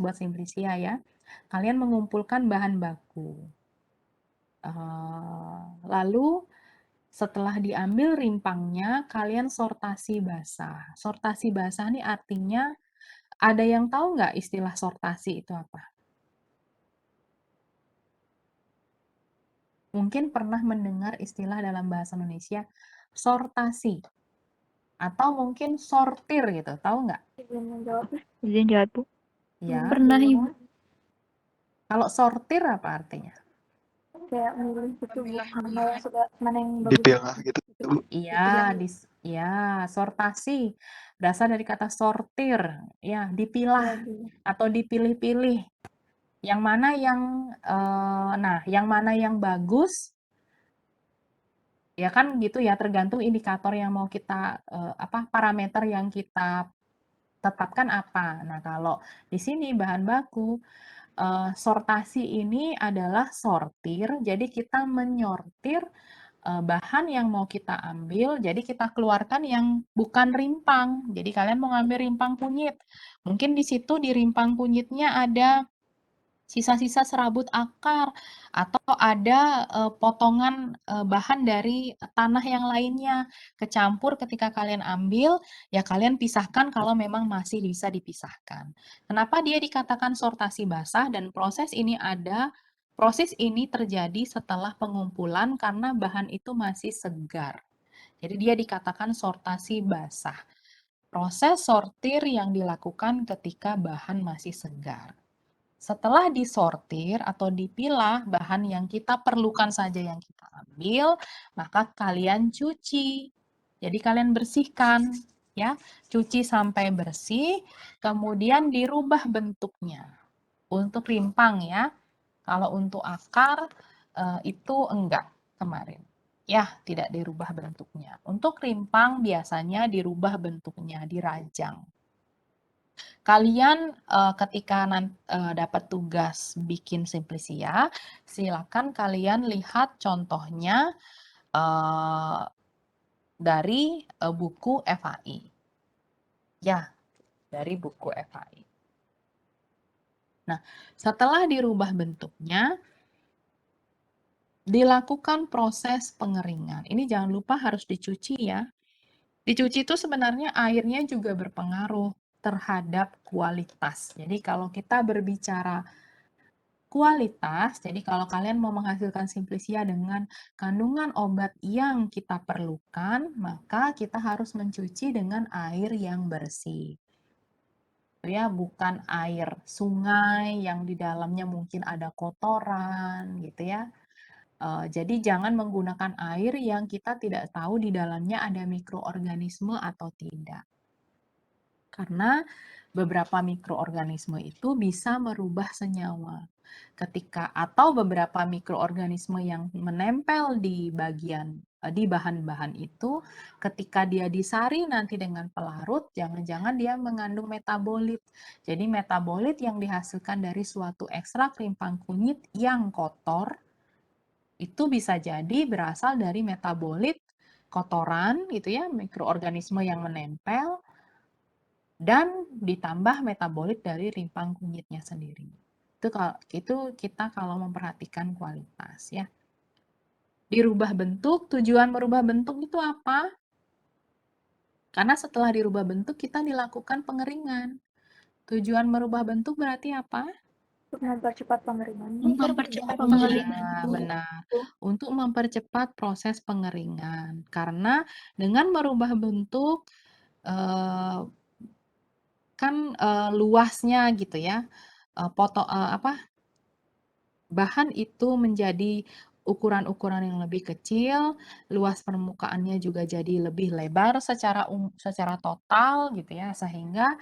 buat Simplisia ya. Kalian mengumpulkan bahan baku. Lalu setelah diambil rimpangnya, kalian sortasi basah. Sortasi basah ini artinya, ada yang tahu nggak istilah sortasi itu apa? Mungkin pernah mendengar istilah dalam bahasa Indonesia, sortasi. Atau mungkin sortir gitu, tahu nggak? Izin jawab, Bu. Ya. Pernah, Ibu. Kalau sortir apa artinya? Kayak milih gitu, mana yang sudah, mana yang bagus. Dipilah gitu, Bu. Iya, ya, sortasi. Berasal dari kata sortir, ya, dipilah atau dipilih-pilih. Yang mana yang mana yang bagus, ya kan gitu ya, tergantung indikator yang mau kita, parameter yang kita tetapkan apa. Nah, kalau di sini bahan baku, sortasi ini adalah sortir, jadi kita menyortir bahan yang mau kita ambil, jadi kita keluarkan yang bukan rimpang. Jadi kalian mau ngambil rimpang kunyit, mungkin di situ di rimpang kunyitnya ada sisa-sisa serabut akar, atau ada potongan bahan dari tanah yang lainnya, kecampur ketika kalian ambil, ya kalian pisahkan kalau memang masih bisa dipisahkan. Kenapa dia dikatakan sortasi basah dan proses ini terjadi setelah pengumpulan karena bahan itu masih segar. Jadi dia dikatakan sortasi basah. Proses sortir yang dilakukan ketika bahan masih segar. Setelah disortir atau dipilah bahan yang kita perlukan saja yang kita ambil, maka kalian cuci. Jadi kalian bersihkan, ya, cuci sampai bersih, kemudian dirubah bentuknya. Untuk rimpang ya, kalau untuk akar itu enggak kemarin. Ya, tidak dirubah bentuknya. Untuk rimpang biasanya dirubah bentuknya, dirajang. Kalian ketika dapat tugas bikin Simplisia, silakan kalian lihat contohnya dari buku FAI. Ya, dari buku FAI. Nah, setelah dirubah bentuknya, dilakukan proses pengeringan. Ini jangan lupa harus dicuci ya. Dicuci itu sebenarnya airnya juga berpengaruh terhadap kualitas. Jadi kalau kita berbicara kualitas, jadi kalau kalian mau menghasilkan Simplisia dengan kandungan obat yang kita perlukan, maka kita harus mencuci dengan air yang bersih. Ya, bukan air sungai yang di dalamnya mungkin ada kotoran gitu ya. Jadi jangan menggunakan air yang kita tidak tahu di dalamnya ada mikroorganisme atau tidak. Karena beberapa mikroorganisme itu bisa merubah senyawa. Atau beberapa mikroorganisme yang menempel di bahan-bahan itu, ketika dia disari nanti dengan pelarut, jangan-jangan dia mengandung metabolit. Jadi metabolit yang dihasilkan dari suatu ekstrak rimpang kunyit yang kotor, itu bisa jadi berasal dari metabolit kotoran gitu ya, mikroorganisme yang menempel, dan ditambah metabolit dari rimpang kunyitnya sendiri. Itu kita kalau memperhatikan kualitas ya. Dirubah bentuk, tujuan merubah bentuk itu apa? Karena setelah dirubah bentuk kita dilakukan pengeringan. Tujuan merubah bentuk berarti apa? Untuk mempercepat pengeringan. Mempercepat pengeringan. Benar. Untuk mempercepat proses pengeringan. Karena dengan merubah bentuk kan luasnya gitu ya, bahan itu menjadi ukuran-ukuran yang lebih kecil, luas permukaannya juga jadi lebih lebar secara total gitu ya, sehingga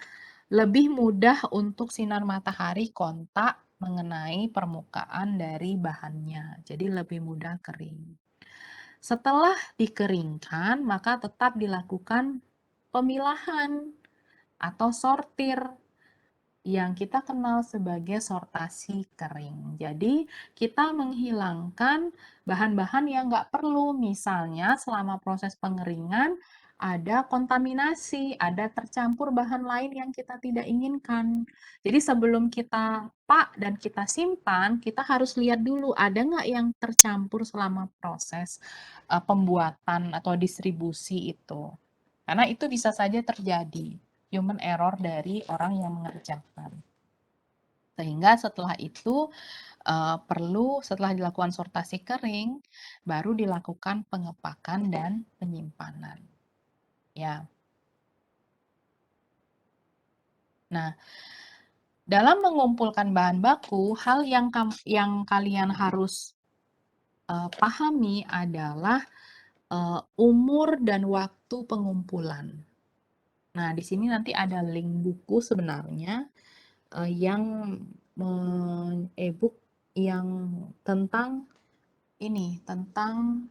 lebih mudah untuk sinar matahari kontak mengenai permukaan dari bahannya. Jadi lebih mudah kering. Setelah dikeringkan, maka tetap dilakukan pemilahan atau sortir yang kita kenal sebagai sortasi kering. Jadi, kita menghilangkan bahan-bahan yang nggak perlu. Misalnya, selama proses pengeringan, ada kontaminasi, ada tercampur bahan lain yang kita tidak inginkan. Jadi sebelum kita pak dan kita simpan, kita harus lihat dulu ada nggak yang tercampur selama proses pembuatan atau distribusi itu. Karena itu bisa saja terjadi human error dari orang yang mengerjakan. Sehingga setelah itu perlu setelah dilakukan sortasi kering, baru dilakukan pengepakan dan penyimpanan. Ya. Nah, dalam mengumpulkan bahan baku, hal yang kalian harus pahami adalah umur dan waktu pengumpulan. Nah, di sini nanti ada link buku sebenarnya yang e-book yang tentang ini, tentang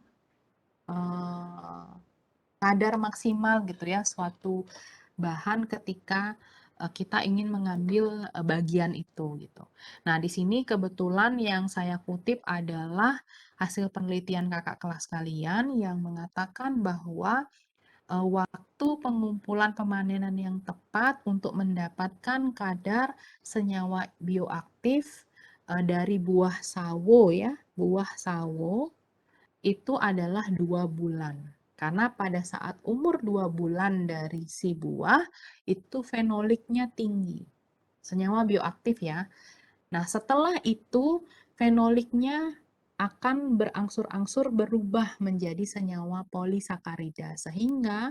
kadar maksimal gitu ya suatu bahan ketika kita ingin mengambil bagian itu gitu. Nah, di sini kebetulan yang saya kutip adalah hasil penelitian kakak kelas kalian yang mengatakan bahwa waktu pengumpulan pemanenan yang tepat untuk mendapatkan kadar senyawa bioaktif dari buah sawo ya, buah sawo itu adalah 2 bulan. Karena pada saat umur 2 bulan dari si buah, itu fenoliknya tinggi. Senyawa bioaktif ya. Nah, setelah itu fenoliknya akan berangsur-angsur berubah menjadi senyawa polisakarida. Sehingga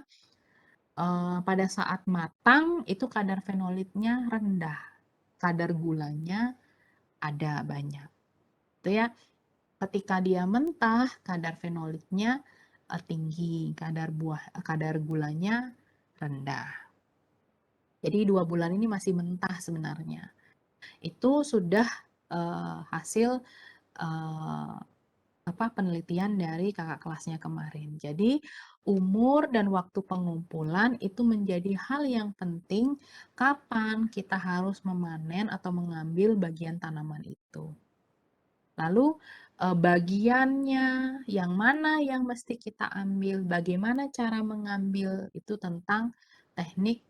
pada saat matang itu kadar fenolitnya rendah. Kadar gulanya ada banyak. Itu ya. Ketika dia mentah, kadar fenoliknya tinggi, kadar gulanya rendah. Jadi 2 bulan ini masih mentah sebenarnya. Itu sudah hasil penelitian dari kakak kelasnya kemarin. Jadi umur dan waktu pengumpulan itu menjadi hal yang penting kapan kita harus memanen atau mengambil bagian tanaman itu. Lalu bagiannya yang mana yang mesti kita ambil, bagaimana cara mengambil, itu tentang teknik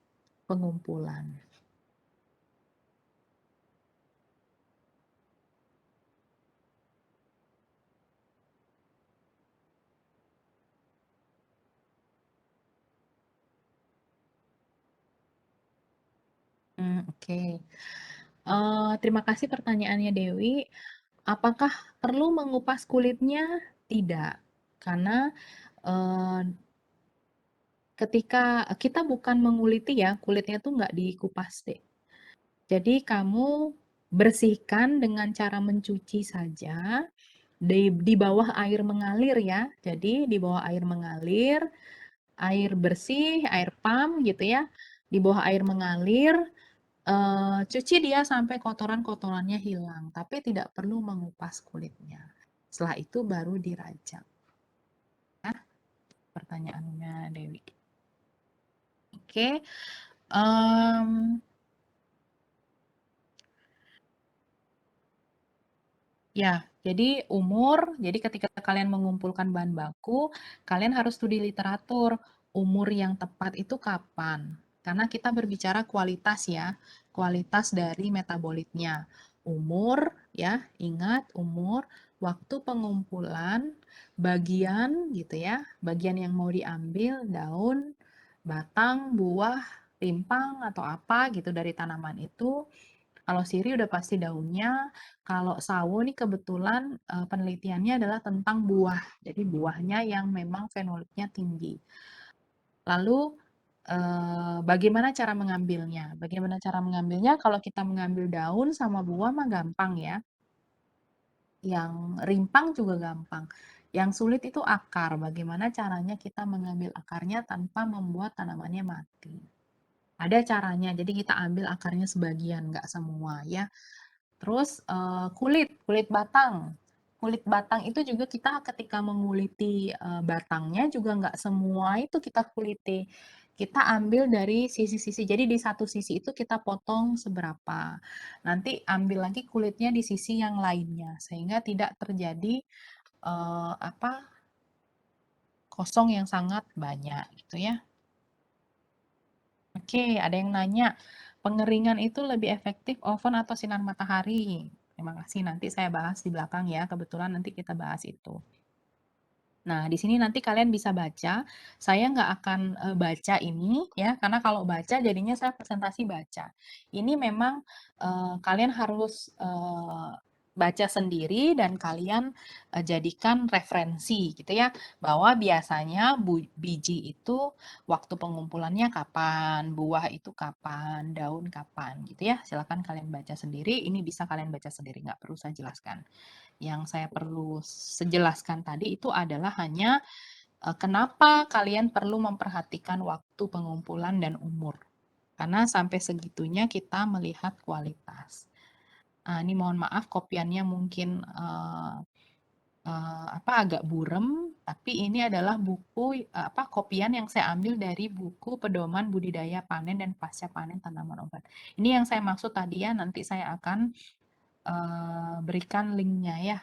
pengumpulan. Oke. Terima kasih pertanyaannya Dewi. Apakah perlu mengupas kulitnya? Tidak, karena ketika kita bukan menguliti ya, kulitnya tuh nggak dikupas deh. Jadi kamu bersihkan dengan cara mencuci saja di bawah air mengalir ya. Jadi di bawah air mengalir, air bersih, air pump gitu ya. Di bawah air mengalir, cuci dia sampai kotoran-kotorannya hilang, tapi tidak perlu mengupas kulitnya. Setelah itu baru dirajang. Ya, pertanyaannya Dewi. Oke. Ya, jadi umur, jadi ketika kalian mengumpulkan bahan baku, kalian harus studi literatur. Umur yang tepat itu kapan? Karena kita berbicara kualitas ya, kualitas dari metabolitnya. Umur, ya, ingat umur, waktu pengumpulan, bagian gitu ya, bagian yang mau diambil, daun, batang, buah, rimpang, atau apa gitu dari tanaman itu. Kalau sirih udah pasti daunnya, kalau sawo nih kebetulan penelitiannya adalah tentang buah. Jadi buahnya yang memang fenoliknya tinggi. Lalu bagaimana cara mengambilnya? Bagaimana cara mengambilnya? Kalau kita mengambil daun sama buah mah gampang ya. Yang rimpang juga gampang. Yang sulit itu akar. Bagaimana caranya kita mengambil akarnya tanpa membuat tanamannya mati. Ada caranya, jadi kita ambil akarnya sebagian, nggak semua ya. Terus kulit batang. Kulit batang itu juga kita ketika menguliti batangnya juga nggak semua itu kita kuliti. Kita ambil dari sisi-sisi. Jadi di satu sisi itu kita potong seberapa. Nanti ambil lagi kulitnya di sisi yang lainnya sehingga tidak terjadi kosong yang sangat banyak gitu ya. Oke, ada yang nanya, pengeringan itu lebih efektif oven atau sinar matahari? Terima kasih, nanti saya bahas di belakang ya, kebetulan nanti kita bahas itu. Nah, di sini nanti kalian bisa baca, saya nggak akan baca ini ya, karena kalau baca jadinya saya presentasi baca. Ini memang kalian harus baca sendiri dan kalian jadikan referensi gitu ya, bahwa biasanya biji itu waktu pengumpulannya kapan, buah itu kapan, daun kapan gitu ya. Silakan kalian baca sendiri, ini bisa kalian baca sendiri, nggak perlu saya jelaskan. Yang saya perlu sejelaskan tadi itu adalah hanya kenapa kalian perlu memperhatikan waktu pengumpulan dan umur. Karena sampai segitunya kita melihat kualitas. Ini mohon maaf kopiannya mungkin agak burem, tapi ini adalah buku kopian yang saya ambil dari buku Pedoman Budidaya Panen dan Pasca Panen Tanaman Obat. Ini yang saya maksud tadi ya, nanti saya akan berikan linknya ya.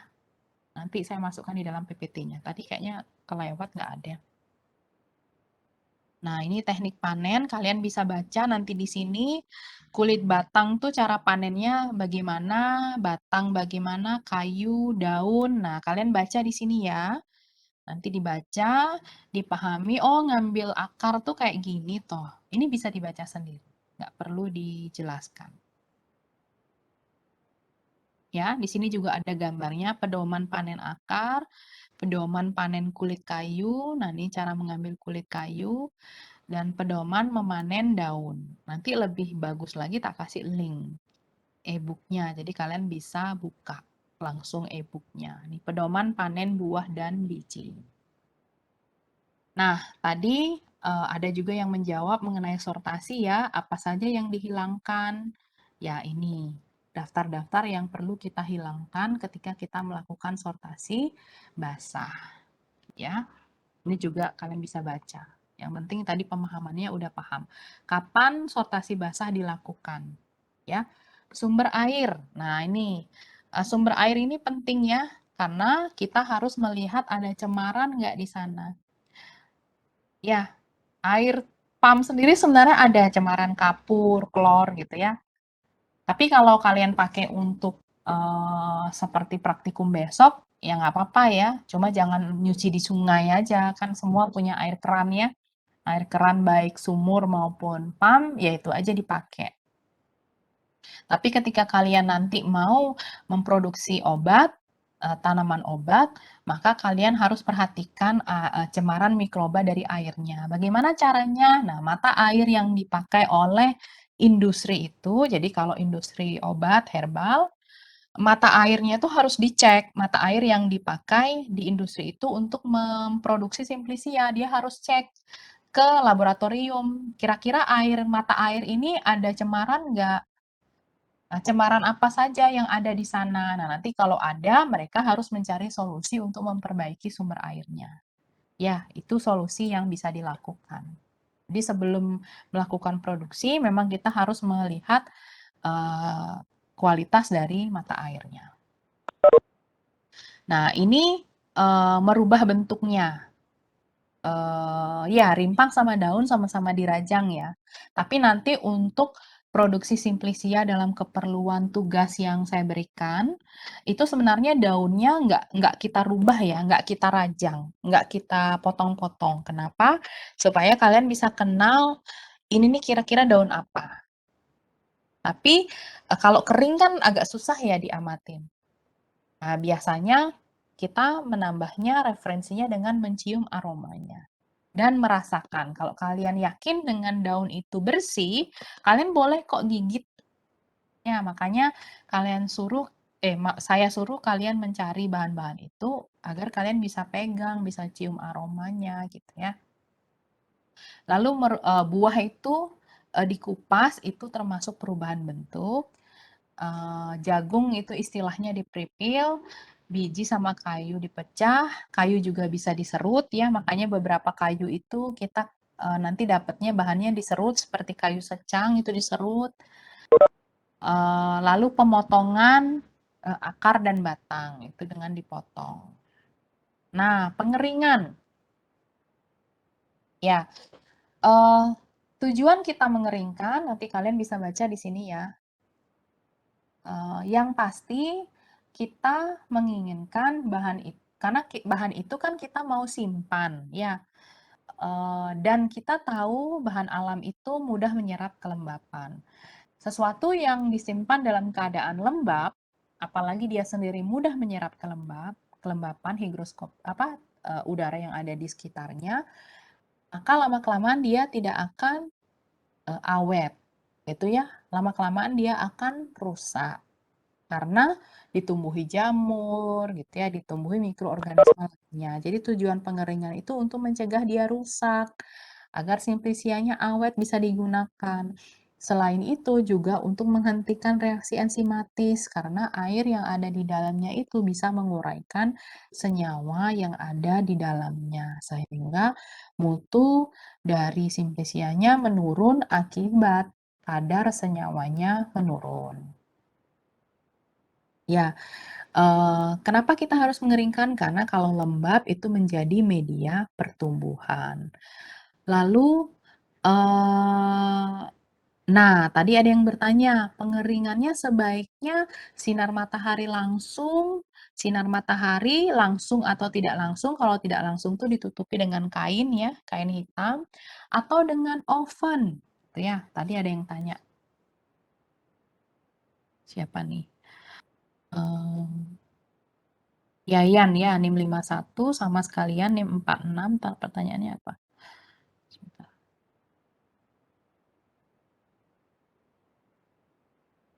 Nanti saya masukkan di dalam PPT-nya. Tadi kayaknya kelewat nggak ada. Nah, ini teknik panen. Kalian bisa baca nanti di sini. Kulit batang tuh cara panennya bagaimana, batang bagaimana, kayu, daun. Nah, kalian baca di sini ya. Nanti dibaca, dipahami, oh ngambil akar tuh kayak gini toh. Ini bisa dibaca sendiri. Nggak perlu dijelaskan. Ya, di sini juga ada gambarnya pedoman panen akar, pedoman panen kulit kayu. Nah, ini cara mengambil kulit kayu dan pedoman memanen daun. Nanti lebih bagus lagi tak kasih link e-booknya. Jadi kalian bisa buka langsung e-booknya. Ini pedoman panen buah dan biji. Nah, tadi ada juga yang menjawab mengenai sortasi ya, apa saja yang dihilangkan. Ya, ini daftar-daftar yang perlu kita hilangkan ketika kita melakukan sortasi basah. Ya, ini juga kalian bisa baca. Yang penting tadi pemahamannya udah paham. Kapan sortasi basah dilakukan? Ya, sumber air. Nah, ini sumber air ini penting ya, karena kita harus melihat ada cemaran nggak di sana. Ya, air pam sendiri sebenarnya ada cemaran kapur, klor gitu ya. Tapi kalau kalian pakai untuk seperti praktikum besok, ya nggak apa-apa ya. Cuma jangan nyuci di sungai aja, kan semua punya air keran ya. Air keran baik sumur maupun pam, ya itu aja dipakai. Tapi ketika kalian nanti mau memproduksi obat, tanaman obat, maka kalian harus perhatikan cemaran mikroba dari airnya. Bagaimana caranya? Nah, mata air yang dipakai oleh industri itu, jadi kalau industri obat herbal, mata airnya itu harus dicek. Mata air yang dipakai di industri itu untuk memproduksi Simplisia, dia harus cek ke laboratorium. Kira-kira mata air ini ada cemaran nggak? Nah, cemaran apa saja yang ada di sana? Nah, nanti kalau ada, mereka harus mencari solusi untuk memperbaiki sumber airnya. Ya, itu solusi yang bisa dilakukan. Jadi sebelum melakukan produksi, memang kita harus melihat kualitas dari mata airnya. Nah, ini merubah bentuknya. Ya, rimpang sama daun sama-sama dirajang ya. Tapi nanti untuk produksi Simplisia dalam keperluan tugas yang saya berikan, itu sebenarnya daunnya nggak kita rubah ya, nggak kita rajang, nggak kita potong-potong. Kenapa? Supaya kalian bisa kenal ini nih kira-kira daun apa. Tapi kalau kering kan agak susah ya diamatin. Nah, biasanya kita menambahnya referensinya dengan mencium aromanya dan merasakan. Kalau kalian yakin dengan daun itu bersih, kalian boleh kok gigit. Ya, makanya saya suruh kalian mencari bahan-bahan itu agar kalian bisa pegang, bisa cium aromanya gitu ya. Lalu buah itu dikupas itu termasuk perubahan bentuk. Jagung itu istilahnya dipripil, biji sama kayu dipecah, kayu juga bisa diserut ya, makanya beberapa kayu itu kita nanti dapatnya bahannya diserut seperti kayu secang itu diserut. Lalu pemotongan akar dan batang itu dengan dipotong. Nah, pengeringan. Ya, tujuan kita mengeringkan, nanti kalian bisa baca di sini ya. Yang pasti kita menginginkan karena bahan itu kan kita mau simpan, ya. Dan kita tahu bahan alam itu mudah menyerap kelembapan. Sesuatu yang disimpan dalam keadaan lembab, apalagi dia sendiri mudah menyerap kelembapan udara yang ada di sekitarnya, maka lama-kelamaan dia tidak akan awet, gitu ya. Lama-kelamaan dia akan rusak karena ditumbuhi jamur, gitu ya, ditumbuhi mikroorganisme lainnya. Jadi tujuan pengeringan itu untuk mencegah dia rusak agar simplicianya awet bisa digunakan. Selain itu juga untuk menghentikan reaksi enzimatis karena air yang ada di dalamnya itu bisa menguraikan senyawa yang ada di dalamnya sehingga mutu dari simplicianya menurun akibat kadar senyawanya menurun. Ya, kenapa kita harus mengeringkan? Karena kalau lembab itu menjadi media pertumbuhan. Lalu, nah tadi ada yang bertanya, pengeringannya sebaiknya sinar matahari langsung atau tidak langsung? Kalau tidak langsung tuh ditutupi dengan kain ya, kain hitam, atau dengan oven, gitu ya. Tadi ada yang tanya. Siapa nih? Yayan ya, NIM 51 sama sekalian NIM 46, pertanyaannya apa? Sebentar.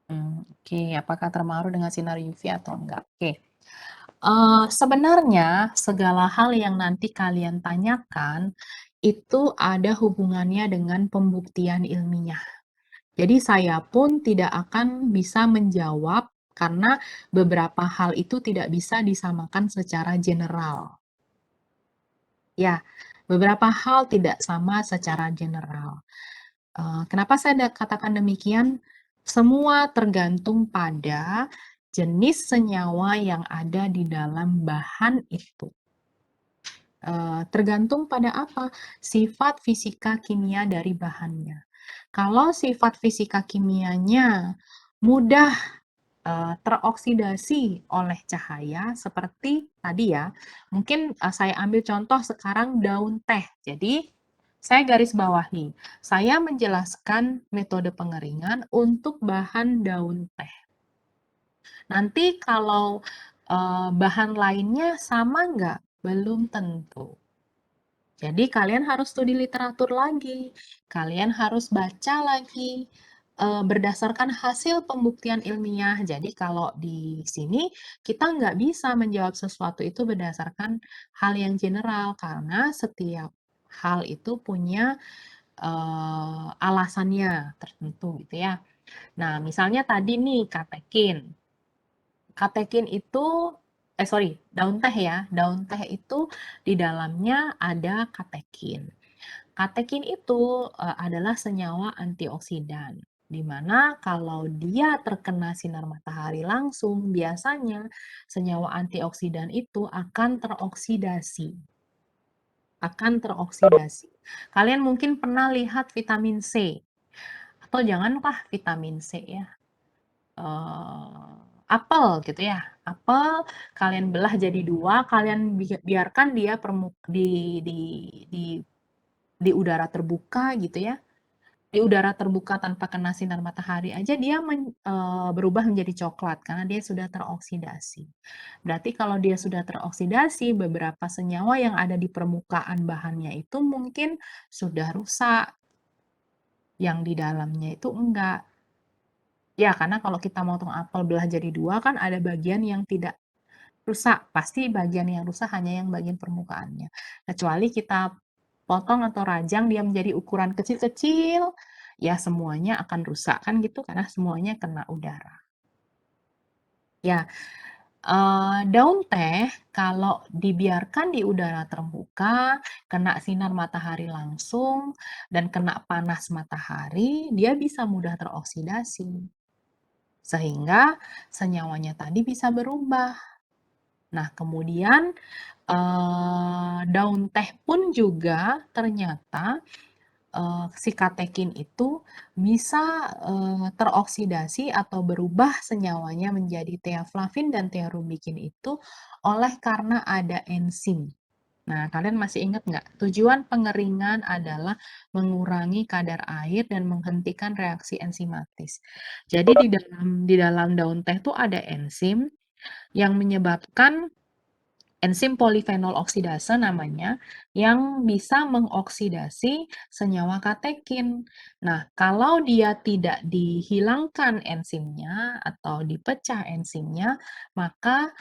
Oke, apakah terpengaruh dengan sinar UV atau enggak? Oke. Sebenarnya segala hal yang nanti kalian tanyakan itu ada hubungannya dengan pembuktian ilmiah. Jadi saya pun tidak akan bisa menjawab karena beberapa hal itu tidak bisa disamakan secara general. Ya, beberapa hal tidak sama secara general. Kenapa saya katakan demikian? Semua tergantung pada jenis senyawa yang ada di dalam bahan itu. Tergantung pada apa? Sifat fisika kimia dari bahannya. Kalau sifat fisika kimianya mudah teroksidasi oleh cahaya seperti tadi ya. Mungkin saya ambil contoh sekarang daun teh. Jadi saya garis bawahi. Saya menjelaskan metode pengeringan untuk bahan daun teh. Nanti kalau bahan lainnya sama nggak? Belum tentu. Jadi kalian harus studi literatur lagi. Kalian harus baca lagi berdasarkan hasil pembuktian ilmiah. Jadi kalau di sini kita nggak bisa menjawab sesuatu itu berdasarkan hal yang general karena setiap hal itu punya alasannya tertentu gitu ya. Nah, misalnya tadi nih katekin. Katekin itu daun teh ya. Daun teh itu di dalamnya ada katekin. Katekin itu adalah senyawa antioksidan, di mana kalau dia terkena sinar matahari langsung, biasanya senyawa antioksidan itu akan teroksidasi. Kalian mungkin pernah lihat vitamin C, atau janganlah vitamin C ya. Apel gitu ya. Apel kalian belah jadi dua, kalian biarkan dia di udara terbuka gitu ya. Di udara terbuka tanpa kena sinar matahari aja dia berubah menjadi coklat karena dia sudah teroksidasi. Berarti kalau dia sudah teroksidasi, beberapa senyawa yang ada di permukaan bahannya itu mungkin sudah rusak. Yang di dalamnya itu enggak. Ya, karena kalau kita motong apel belah jadi dua kan ada bagian yang tidak rusak. Pasti bagian yang rusak hanya yang bagian permukaannya. Kecuali kita potong atau rajang dia menjadi ukuran kecil-kecil, ya semuanya akan rusak kan gitu karena semuanya kena udara. Ya, daun teh kalau dibiarkan di udara terbuka, kena sinar matahari langsung, dan kena panas matahari, dia bisa mudah teroksidasi. Sehingga senyawanya tadi bisa berubah. Nah, kemudian daun teh pun juga ternyata si katekin itu bisa teroksidasi atau berubah senyawanya menjadi teaflavin dan tearubikin itu karena ada enzim. Nah, kalian masih ingat nggak? Tujuan pengeringan adalah mengurangi kadar air dan menghentikan reaksi enzimatis. Jadi di dalam daun teh itu ada enzim yang menyebabkan enzim polifenol oksidase namanya, yang bisa mengoksidasi senyawa katekin. Nah, kalau dia tidak dihilangkan enzimnya atau dipecah enzimnya, maka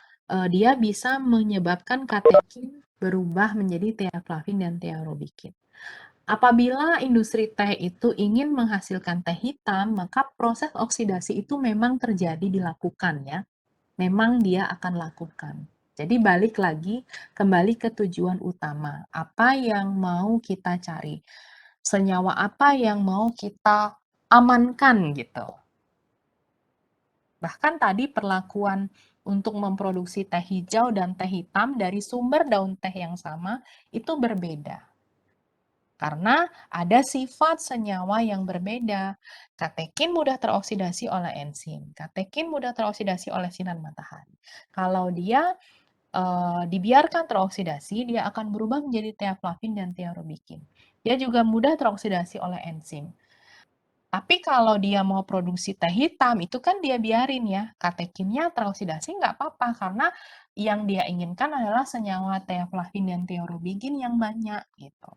dia bisa menyebabkan katekin berubah menjadi teaflavin dan tearobikin. Apabila industri teh itu ingin menghasilkan teh hitam, maka proses oksidasi itu memang dilakukan ya. Memang dia akan lakukan. Jadi balik lagi, kembali ke tujuan utama. Apa yang mau kita cari? Senyawa apa yang mau kita amankan gitu. Bahkan tadi perlakuan untuk memproduksi teh hijau dan teh hitam dari sumber daun teh yang sama itu berbeda. Karena ada sifat senyawa yang berbeda. Katekin mudah teroksidasi oleh enzim. Katekin mudah teroksidasi oleh sinar matahari. Kalau dia dibiarkan teroksidasi, dia akan berubah menjadi teaflavin dan tearobikin. Dia juga mudah teroksidasi oleh enzim. Tapi kalau dia mau produksi teh hitam, itu kan dia biarin ya, katekinnya teroksidasi nggak apa-apa, karena yang dia inginkan adalah senyawa teaflavin dan tearobikin yang banyak gitu.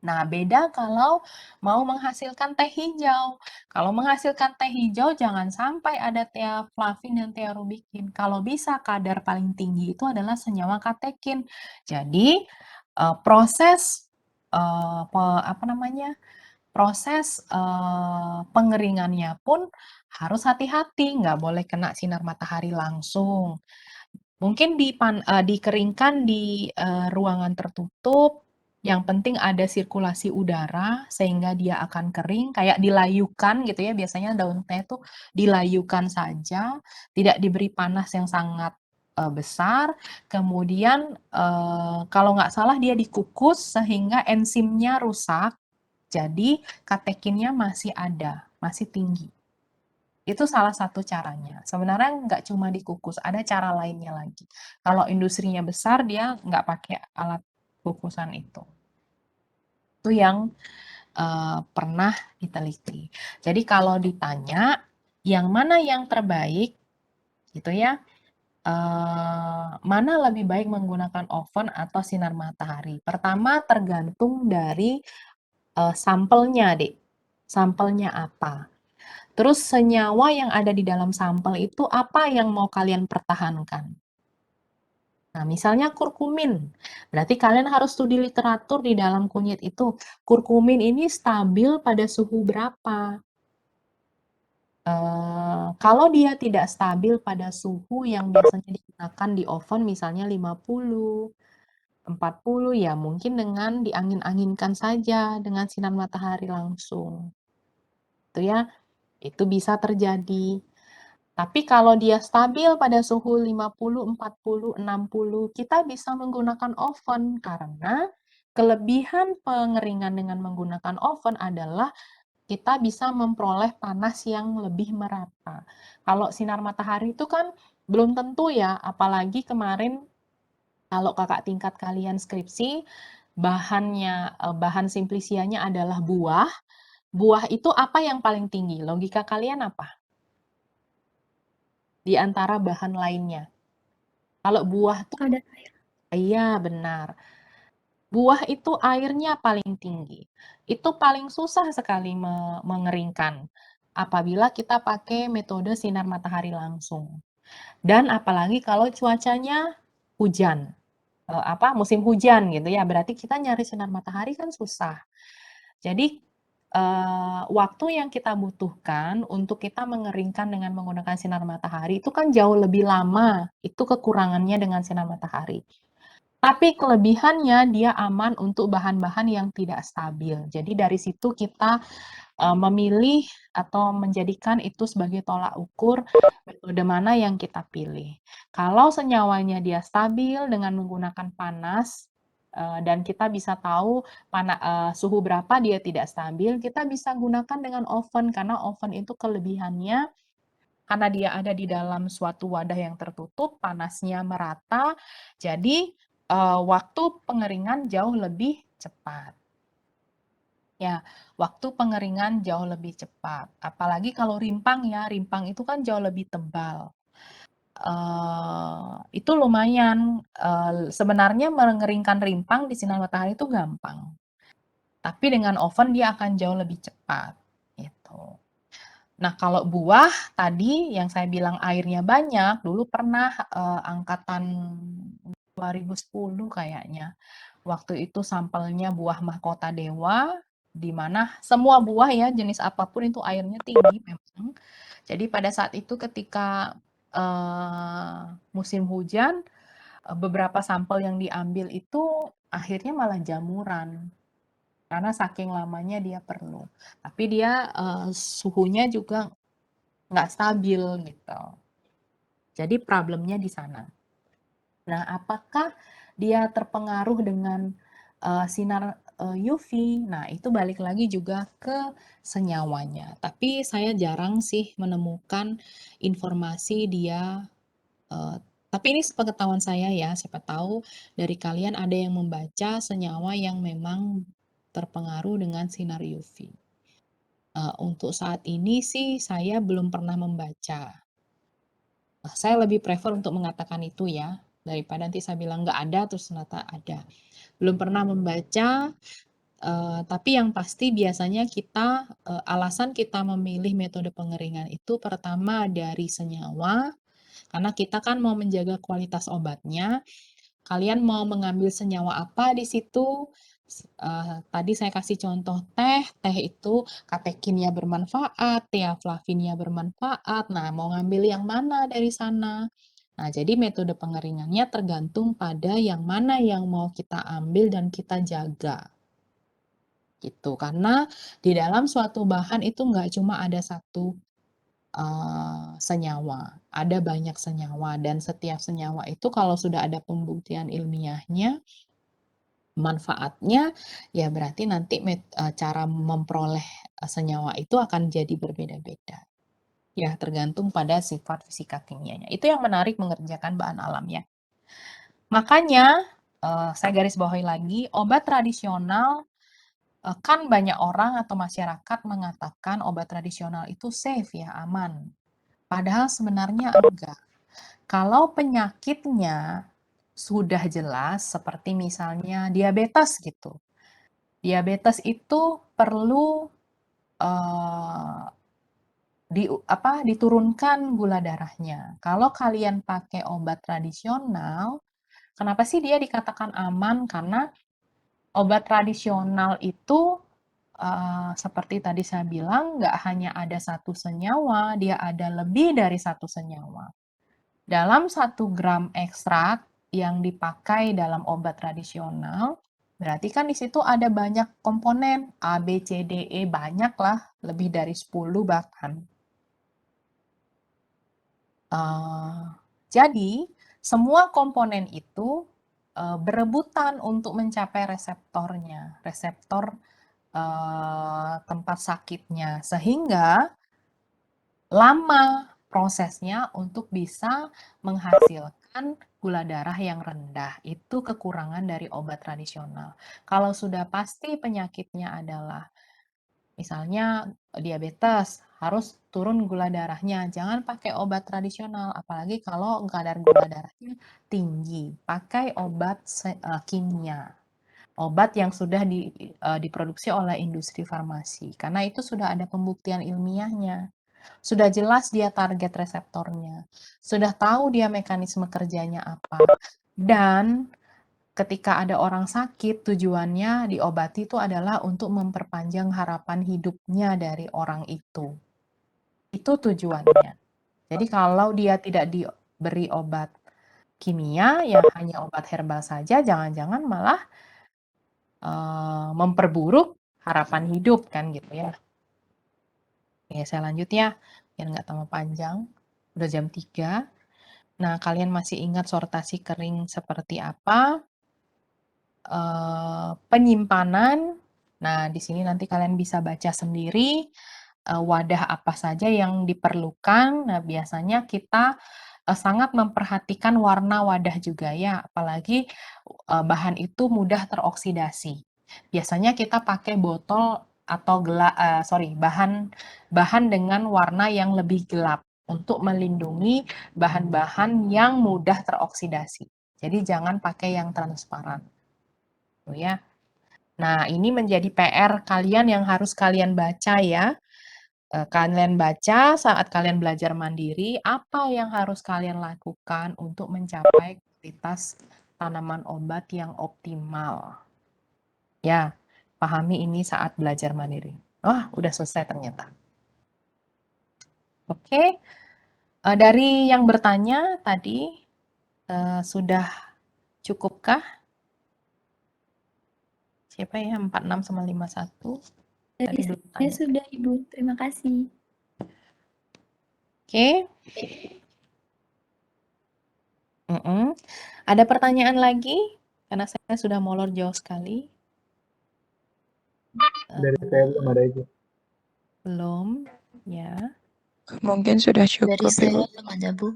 Nah, beda kalau mau menghasilkan teh hijau. Kalau menghasilkan teh hijau, jangan sampai ada teaflavin dan tearobikin. Kalau bisa, kadar paling tinggi itu adalah senyawa katekin. Jadi, proses pengeringannya pun harus hati-hati, nggak boleh kena sinar matahari langsung. Mungkin dikeringkan di ruangan tertutup, yang penting ada sirkulasi udara sehingga dia akan kering, kayak dilayukan gitu ya, biasanya daun teh itu dilayukan saja, tidak diberi panas yang sangat besar, kemudian kalau nggak salah dia dikukus sehingga enzimnya rusak, jadi katekinnya masih ada, masih tinggi. Itu salah satu caranya. Sebenarnya nggak cuma dikukus, ada cara lainnya lagi. Kalau industrinya besar, dia nggak pakai alat kukusan itu. Itu yang pernah diteliti. Jadi kalau ditanya, yang mana yang terbaik, gitu ya, mana lebih baik menggunakan oven atau sinar matahari? Pertama, tergantung dari sampelnya, Dek. Sampelnya apa? Terus senyawa yang ada di dalam sampel itu apa yang mau kalian pertahankan? Nah, misalnya kurkumin. Berarti kalian harus studi literatur di dalam kunyit itu. Kurkumin ini stabil pada suhu berapa? Kalau dia tidak stabil pada suhu yang biasanya digunakan di oven, misalnya 50, 40, ya mungkin dengan diangin-anginkan saja dengan sinar matahari langsung. Itu ya, itu bisa terjadi. Tapi kalau dia stabil pada suhu 50, 40, 60, kita bisa menggunakan oven karena kelebihan pengeringan dengan menggunakan oven adalah kita bisa memperoleh panas yang lebih merata. Kalau sinar matahari itu kan belum tentu ya, apalagi kemarin kalau kakak tingkat kalian skripsi, bahan simplisianya adalah buah. Buah itu apa yang paling tinggi? Logika kalian apa? Di antara bahan lainnya. Kalau buah tuh Ada air. iya benar. Buah itu airnya paling tinggi. Itu paling susah sekali mengeringkan apabila kita pakai metode sinar matahari langsung. Dan apalagi kalau cuacanya hujan. Musim hujan gitu ya. Berarti kita nyari sinar matahari kan susah. Jadi waktu yang kita butuhkan untuk kita mengeringkan dengan menggunakan sinar matahari itu kan jauh lebih lama. Itu kekurangannya dengan sinar matahari. Tapi kelebihannya dia aman untuk bahan-bahan yang tidak stabil. Jadi dari situ kita memilih atau menjadikan itu sebagai tolak ukur metode mana yang kita pilih. Kalau senyawanya dia stabil dengan menggunakan panas, dan kita bisa tahu suhu berapa dia tidak stabil, kita bisa gunakan dengan oven, karena oven itu kelebihannya karena dia ada di dalam suatu wadah yang tertutup, panasnya merata, jadi waktu pengeringan jauh lebih cepat. Ya, waktu pengeringan jauh lebih cepat. Apalagi kalau rimpang ya, rimpang itu kan jauh lebih tebal. Itu lumayan, sebenarnya mengeringkan rimpang di sinar matahari itu gampang. Tapi dengan oven dia akan jauh lebih cepat, gitu. Nah, kalau buah tadi yang saya bilang airnya banyak, dulu pernah angkatan 2010 kayaknya. Waktu itu sampelnya buah mahkota dewa, di mana semua buah ya, jenis apapun itu airnya tinggi memang. Jadi pada saat itu ketika musim hujan, beberapa sampel yang diambil itu akhirnya malah jamuran. Karena saking lamanya dia perlu. Tapi dia suhunya juga nggak stabil gitu. Jadi problemnya di sana. Nah, apakah dia terpengaruh dengan sinar UV? Nah, itu balik lagi juga ke senyawanya. Tapi saya jarang sih menemukan informasi dia, tapi ini sepengetahuan saya ya, siapa tahu dari kalian ada yang membaca senyawa yang memang terpengaruh dengan sinar UV. Untuk saat ini sih saya belum pernah membaca. Saya lebih prefer untuk mengatakan itu ya, daripada nanti saya bilang nggak ada, terus ternyata ada. Belum pernah membaca, tapi yang pasti biasanya kita, alasan kita memilih metode pengeringan itu pertama dari senyawa, karena kita kan mau menjaga kualitas obatnya. Kalian mau mengambil senyawa apa di situ? Tadi saya kasih contoh teh itu katekinnya bermanfaat, theaflavinnya bermanfaat. Nah, mau ngambil yang mana dari sana? Nah, jadi metode pengeringannya tergantung pada yang mana yang mau kita ambil dan kita jaga. Gitu. Karena di dalam suatu bahan itu nggak cuma ada satu senyawa, ada banyak senyawa, dan setiap senyawa itu kalau sudah ada pembuktian ilmiahnya, manfaatnya, ya berarti nanti cara memperoleh senyawa itu akan jadi berbeda-beda. Ya, tergantung pada sifat fisika kimianya. Itu yang menarik mengerjakan bahan alam ya. Makanya, saya garis bawahi lagi, obat tradisional, kan banyak orang atau masyarakat mengatakan obat tradisional itu safe ya, aman. Padahal sebenarnya enggak. Kalau penyakitnya sudah jelas, seperti misalnya diabetes gitu. Diabetes itu perlu diturunkan gula darahnya. Kalau kalian pakai obat tradisional, kenapa sih dia dikatakan aman? Karena obat tradisional itu seperti tadi saya bilang, nggak hanya ada satu senyawa, dia ada lebih dari satu senyawa. Dalam 1 gram ekstrak yang dipakai dalam obat tradisional, berarti kan di situ ada banyak komponen, A, B, C, D, E, banyak lah, lebih dari 10 bahkan. Jadi, semua komponen itu berebutan untuk mencapai reseptornya, reseptor tempat sakitnya, sehingga lama prosesnya untuk bisa menghasilkan gula darah yang rendah. Itu kekurangan dari obat tradisional. Kalau sudah pasti penyakitnya adalah misalnya diabetes, harus turun gula darahnya. Jangan pakai obat tradisional, apalagi kalau kadar gula darahnya tinggi. Pakai obat kimia. Obat yang sudah diproduksi oleh industri farmasi. Karena itu sudah ada pembuktian ilmiahnya. Sudah jelas dia target reseptornya. Sudah tahu dia mekanisme kerjanya apa. Dan ketika ada orang sakit, tujuannya diobati itu adalah untuk memperpanjang harapan hidupnya dari orang itu. Itu tujuannya. Jadi kalau dia tidak diberi obat kimia, ya hanya obat herbal saja, jangan-jangan malah memperburuk harapan hidup kan gitu ya. Oke, saya lanjut ya, biar nggak tambah panjang. Udah jam 3. Nah, kalian masih ingat sortasi kering seperti apa? penyimpanan. Nah, di sini nanti kalian bisa baca sendiri wadah apa saja yang diperlukan. Nah, biasanya kita sangat memperhatikan warna wadah juga ya, apalagi bahan itu mudah teroksidasi. Biasanya kita pakai botol atau bahan dengan warna yang lebih gelap untuk melindungi bahan-bahan yang mudah teroksidasi. Jadi jangan pakai yang transparan. Tuh ya. Nah, ini menjadi PR kalian yang harus kalian baca ya. Kalian baca saat kalian belajar mandiri, apa yang harus kalian lakukan untuk mencapai kualitas tanaman obat yang optimal. Ya, pahami ini saat belajar mandiri. Wah, udah selesai ternyata. Oke, dari yang bertanya tadi, sudah cukupkah? Siapa ya? 46 sama 51. Dari saya sudah, Ibu. Terima kasih. Oke. Ada pertanyaan lagi? Karena saya sudah molor jauh sekali. Dari saya belum ada Ibu. Belum, ya. Mungkin sudah cukup. Dari saya belum ada, Bu.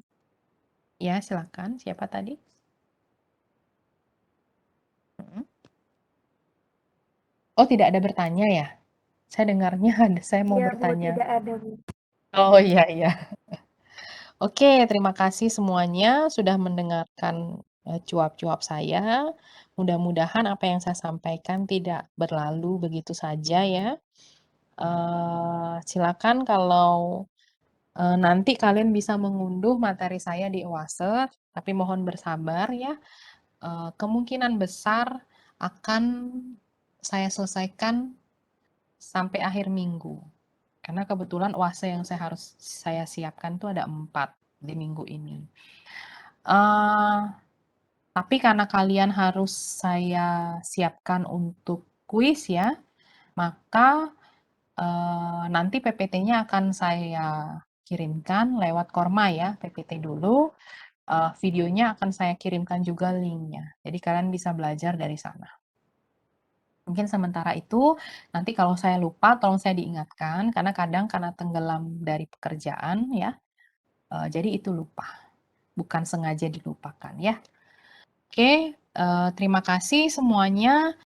Ya, silakan. Siapa tadi? Oh, tidak ada bertanya ya? Saya dengarnya saya mau Iya, Bu, bertanya. tidak ada, Bu. Oh, iya, iya. Oke, terima kasih semuanya sudah mendengarkan cuap-cuap saya. Mudah-mudahan apa yang saya sampaikan tidak berlalu begitu saja ya. Silakan kalau nanti kalian bisa mengunduh materi saya di Oase, tapi mohon bersabar ya. Kemungkinan besar akan saya selesaikan sampai akhir minggu. Karena kebetulan Oase yang saya siapkan itu ada 4 di minggu ini. Tapi karena kalian harus saya siapkan untuk kuis ya, maka nanti PPT-nya akan saya kirimkan lewat Korma ya, PPT dulu. Videonya akan saya kirimkan juga linknya. Jadi kalian bisa belajar dari sana. Mungkin sementara itu, nanti kalau saya lupa, tolong saya diingatkan, karena kadang karena tenggelam dari pekerjaan ya, jadi itu lupa. Bukan sengaja dilupakan ya. Oke, terima kasih semuanya.